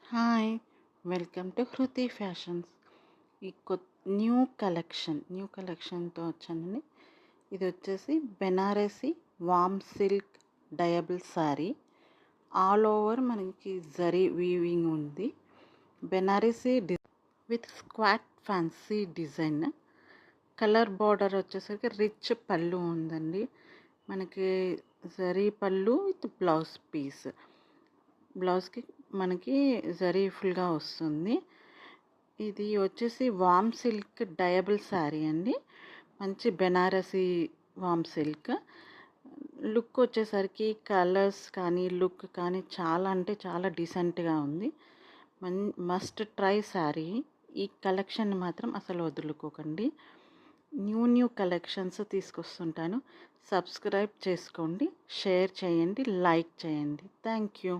Hi! Welcome to Hruthi fashions. ఈ new కలెక్షన్‌తో వచ్చానండి. ఇది వచ్చేసి బెనారసి వామ్ silk dyeable sari. All over మనకి జరీ వీవింగ్ ఉంది. Banarasi with squat fancy design. Colour border వచ్చేసరికి రిచ్ పళ్ళు ఉందండి. మనకి జరీ పళ్ళు విత్ బ్లౌజ్ పీస్. బ్లౌజ్కి మనకి జరీ ఫుల్గా వస్తుంది. ఇది వచ్చేసి వామ్ సిల్క్ డయబుల్ శారీ అండి. మంచి బెనారసి వామ్ సిల్క్. లుక్ వచ్చేసరికి కలర్స్ కానీ లుక్ కానీ చాలా అంటే చాలా డీసెంట్గా ఉంది. Must try sari. ఈ కలెక్షన్ మాత్రం అసలు వదులుకోకండి. న్యూ కలెక్షన్స్ తీసుకొస్తుంటాను. సబ్స్క్రైబ్ చేసుకోండి, షేర్ చేయండి, లైక్ చేయండి. Thank you.